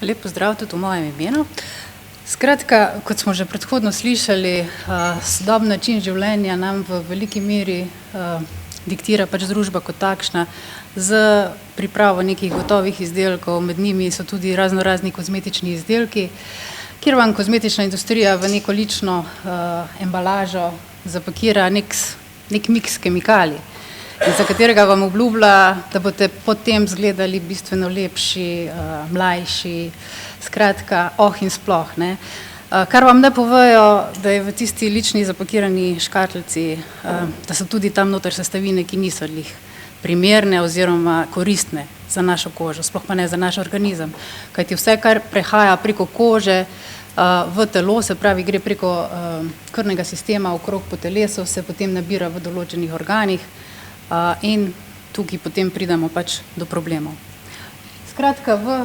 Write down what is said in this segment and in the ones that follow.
Lep pozdrav tudi v mojem imenu. Skratka, kot smo že predhodno slišali, sodobni način življenja nam v veliki meri diktira pač družba kot takšna z pripravo nekih gotovih izdelkov, med njimi so tudi raznorazni kozmetični izdelki, kjer vam kozmetična industrija v neko lično embalažo zapakira nek miks kemikalij, za katerega vam obljublja, da boste potem izgledali bistveno lepši, mlajši, skratka, in sploh, ne. Kar vam ne povejo, da je v tisti lični zapakirani škatlici, da so tudi tam noter sestavine, ki niso glih primerne oziroma koristne za našo kožo, sploh pa ne za naš organizem. Kajti vse, kar prehaja preko kože v telo, se pravi, gre preko krvnega sistema okrog po telesu, se potem nabira v določenih organih, in tukaj potem pridemo pač do problemov. Skratka, v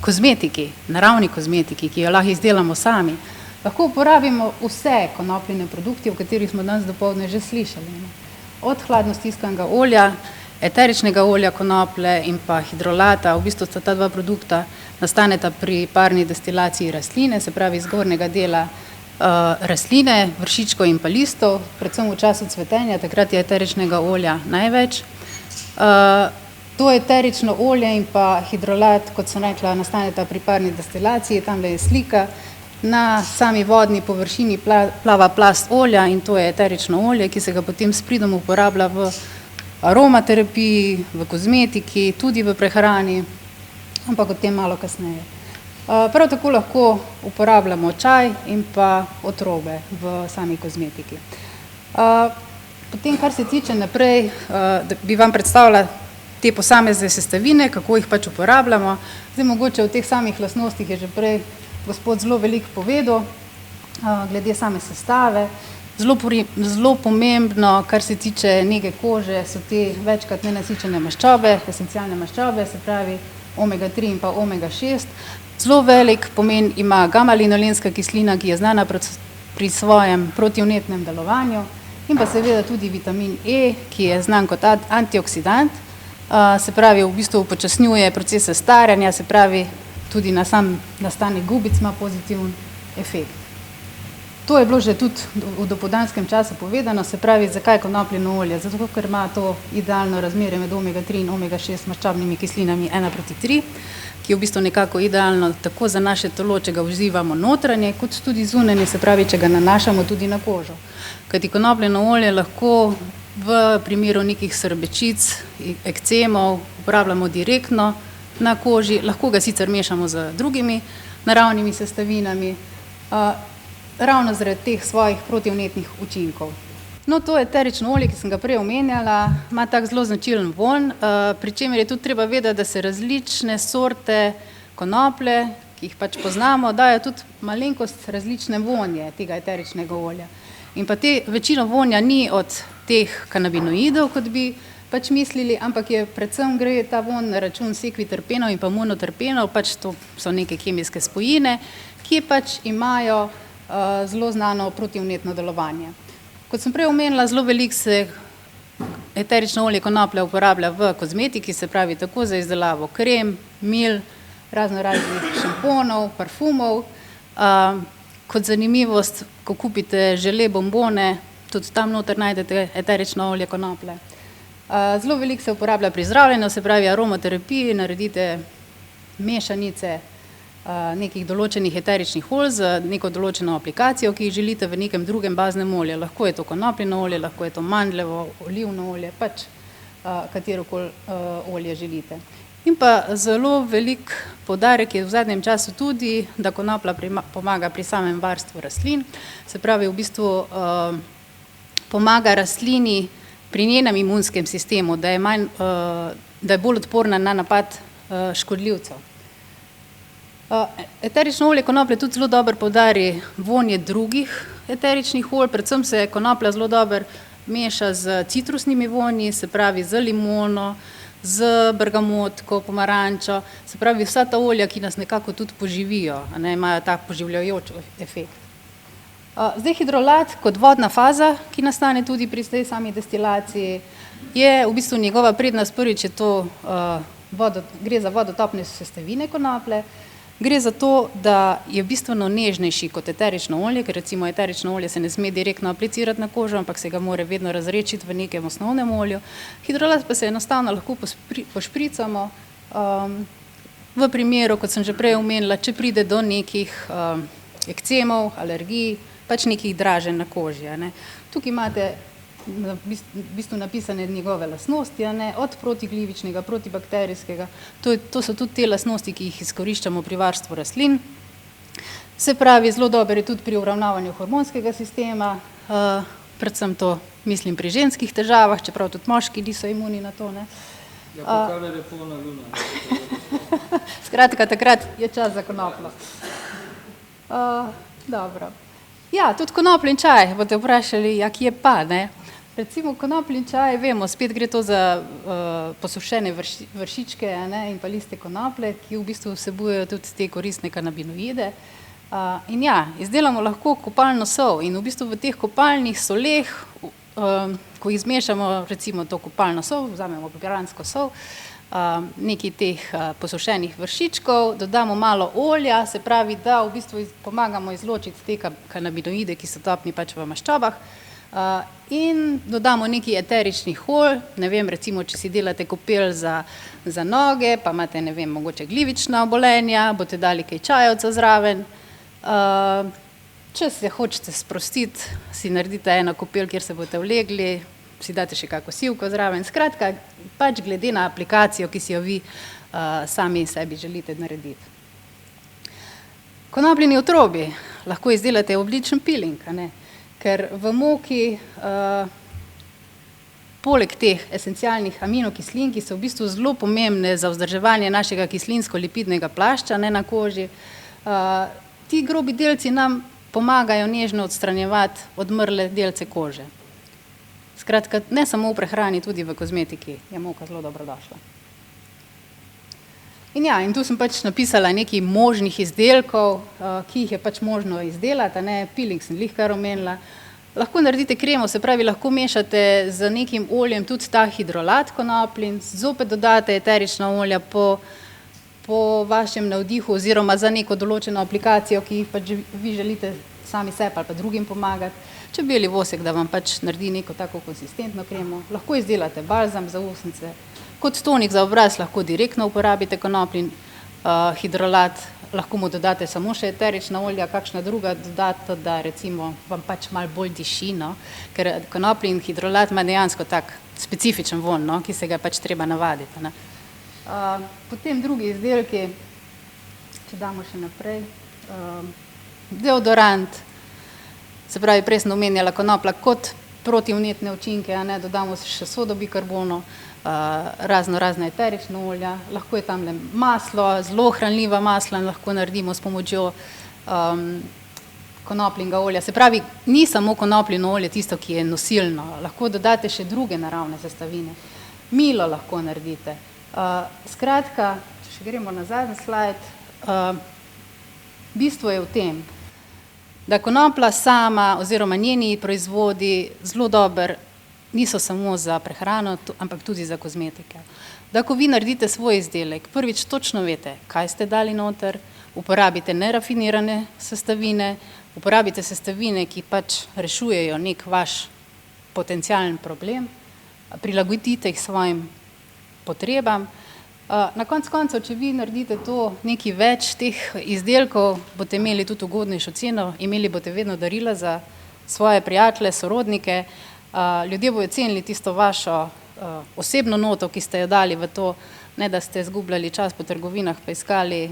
kozmetiki, naravni kozmetiki, ki jo lahko izdelamo sami, lahko uporabimo vse konopljine produkte, o katerih smo danes dopoldne že slišali. Od hladno stiskanega olja, eteričnega olja konoplje in pa hidrolata, v bistvu sta ta dva produkta nastaneta pri parni destilaciji rastline, se pravi zgornjega dela rastline, vršičkov in pa listov, predvsem v času cvetenja, takrat je eteričnega olja največ. To eterično olje in pa hidrolat, kot sem rekla, nastaneta pri parni destilaciji, tamle je slika, na sami vodni površini plava plast olja in to je eterično olje, ki se ga potem s pridom uporablja v aromaterapiji, v kozmetiki, tudi v prehrani, ampak o tem malo kasneje. Prav tako lahko uporabljamo čaj in pa otrobe v sami kozmetiki. Potem, kar se tiče naprej, da bi vam predstavila te posamezne sestavine, kako jih pač uporabljamo. Zdaj mogoče o teh samih lastnostih je že prej gospod zelo veliko povedal, glede same sestave. Zelo pomembno, kar se tiče nege kože, so te večkrat nenasičene maščobe, esencialne maščobe, se pravi omega 3 in pa omega 6. Zelo velik pomen ima gamma-linolenska kislina, ki je znana pri svojem protivnetnem delovanju, in pa seveda tudi vitamin E, ki je znan kot antioksidant, se pravi v bistvu upočasnjuje procese staranja, se pravi tudi na sam nastanek gubic ima pozitiven efekt. To je bilo že tudi v dopoldanskem času povedano, se pravi, zakaj konopljino olje? Zato, ker ima to idealno razmerje med omega 3 in omega 6 maščobnimi kislinami 1:3, ki je v bistvu nekako idealno tako za naše telo, če ga uživamo notranje, kot tudi zunanje, se pravi, če ga nanašamo tudi na kožo. Kajti konopljino olje lahko v primeru nekih srbečic, ekcemov uporabljamo direktno na koži, lahko ga sicer mešamo z drugimi naravnimi sestavinami, ravno zaradi teh svojih protivnetnih učinkov. No, to eterično olje, ki sem ga prej omenjala, ima tak zelo značilen vonj, pri čemer je tudi treba vedeti, da se različne sorte konoplje, ki jih pač poznamo, dajo tudi malenkost različne vonje tega eteričnega olja. In pa večino vonja ni od teh kanabinoidov, kot bi pač mislili, ampak je predvsem gre ta vonj na račun sekviterpenov in pa monoterpenov, pač to so neke kemijske spojine, ki pač imajo zelo znano protivnetno delovanje. Kot sem prej omenila, zelo veliko se eterično olje konoplje uporablja v kozmetiki, se pravi tako za izdelavo krem, mil, raznoraznih šamponov, parfumov. Kot zanimivost, ko kupite žele bombone, tudi tam noter najdete eterično olje konoplje. Zelo veliko se uporablja pri zdravljenju, se pravi aromaterapiji, naredite mešanice nekih določenih eteričnih olj z neko določeno aplikacijo, ki jih želite v nekem drugem baznem olju. Lahko je to konopljino olje, lahko je to mandljevo, olivno olje, pač katerokoli olje želite. In pa zelo velik poudarek je v zadnjem času tudi, da konoplja pomaga pri samem varstvu rastlin, se pravi v bistvu pomaga rastlini pri njenem imunskem sistemu, da je bolj odporna na napad škodljivcev. Eterično olje konoplje tudi zelo dobro poudari vonje drugih eteričnih olj, predvsem se konoplja zelo dobro meša z citrusnimi vonji, se pravi z limono, z bergamotko, pomarančo, se pravi vsa ta olja, ki nas nekako tudi poživijo, imajo tak poživljajoč efekt. Zdaj hidrolat kot vodna faza, ki nastane tudi pri tej sami destilaciji, je v bistvu njegova prednost, prvič je to gre za vodotopne sestavine konoplje. Gre za to, da je bistveno nežnejši kot eterično olje, ker recimo eterično olje se ne sme direktno aplicirati na kožo, ampak se ga mora vedno razredčiti v nekem osnovnem olju. Hidrolat pa se enostavno lahko pošpricamo. V primeru, kot sem že prej omenila, če pride do nekih ekcemov, alergij, pač nekih draženj na koži. Tukaj imate v bistvu napisane njegove lastnosti, od protiglivičnega, protibakterijskega. To so tudi te lastnosti, ki jih izkoriščamo pri varstvu rastlin. Se pravi, zelo dober je tudi pri uravnavanju hormonskega sistema, predvsem to mislim pri ženskih težavah, čeprav tudi moški niso imuni na to. Ja, pa kar je polna luna. Skratka, takrat je čas za konopljo. Dobro. Ja, tudi konopljen čaj, boste vprašali, ja, kje pa, ne? Recimo konopljen čaj, vemo, spet gre to za posušene vršičke in pa liste konoplje, ki v bistvu vsebujejo tudi te koristne kanabinoide. In ja, izdelamo lahko kopalno sol in v bistvu v teh kopalnih soleh, ko jih zmešamo, recimo to kopalno sol, vzamemo piransko sol, nekaj teh posušenih vršičkov, dodamo malo olja, se pravi, da v bistvu pomagamo izločiti te kanabinoide, ki so topni pač v maščobah, in dodamo nekaj eteričnih olj, ne vem, recimo, če si delate kopel za noge, pa imate, ne vem, mogoče glivična obolenja, boste dali kaj čajevca zraven. Če se hočete sprostiti, si naredite eno kopel, kjer se boste vlegli, si date še kako sivko zraven. Skratka, pač glede na aplikacijo, ki si jo vi sami sebi želite narediti. Konopljeni otrobi lahko izdelate obličen piling, ker v moki poleg teh esencialnih aminokislin, ki so v bistvu zelo pomembne za vzdrževanje našega kislinsko-lipidnega plašča na koži, ti grobi delci nam pomagajo nežno odstranjevati odmrle delce kože. Skratka, ne samo v prehrani, tudi v kozmetiki je moka zelo dobrodošla. In ja, in tu sem pač napisala nekaj možnih izdelkov, ki jih je pač možno izdelati, piling sem glih kar omenila. Lahko naredite kremo, se pravi, lahko mešate z nekim oljem tudi ta hidrolat konoplin, zopet dodate eterična olja po vašem navdihu oziroma za neko določeno aplikacijo, ki jih pač vi želite sami sebi ali pa drugim pomagati. Če beli vosek, da vam pač naredi neko tako konsistentno kremo, lahko izdelate balzam za usnice. Kot tonik za obraz lahko direktno uporabite konoplin hidrolat, lahko mu dodate samo še eterična olja, kakšna druga dodate, da recimo vam pač malo bolj diši, ker konoplin hidrolat ima dejansko tak specifičen vonj, ki se ga pač treba navaditi. Potem drugi izdelki, če damo še naprej, deodorant, se pravi, prej sem omenjala konoplja kot protivnetne učinke, dodamo še sodo bikarbono, razne eterične olja, lahko je tamle maslo, zelo hranljiva masla lahko naredimo s pomočjo konopljenega olja. Se pravi, ni samo konopljino olje tisto, ki je nosilno, lahko dodate še druge naravne sestavine. Milo lahko naredite. Skratka, če še gremo na zadnji slajd, bistvo je v tem, da konoplja sama oziroma njeni proizvodi zelo dober niso samo za prehrano, ampak tudi za kozmetike. Da ko vi naredite svoj izdelek, prvič točno veste, kaj ste dali noter, uporabite nerafinirane sestavine, uporabite sestavine, ki pač rešujejo nek vaš potencialen problem, prilagodite jih svojim potrebam. Na koncu koncev, če vi naredite to nekaj več teh izdelkov, boste imeli tudi ugodnejšo ceno, imeli boste vedno darila za svoje prijatelje, sorodnike, ljudje bojo cenili tisto vašo osebno noto, ki ste jo dali v to, ne da ste izgubljali čas po trgovinah pa iskali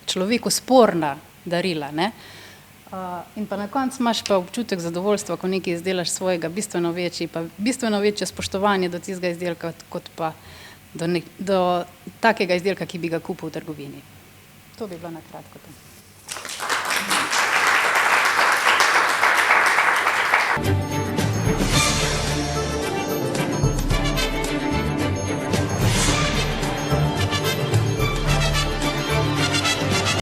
človeku sporna darila. In pa na koncu imaš pa občutek zadovoljstva, ko nekaj izdelaš svojega, bistveno večji, pa bistveno večje spoštovanje do tistega izdelka, kot pa do takega izdelka, ki bi ga kupil v trgovini. To bi bilo na kratko to.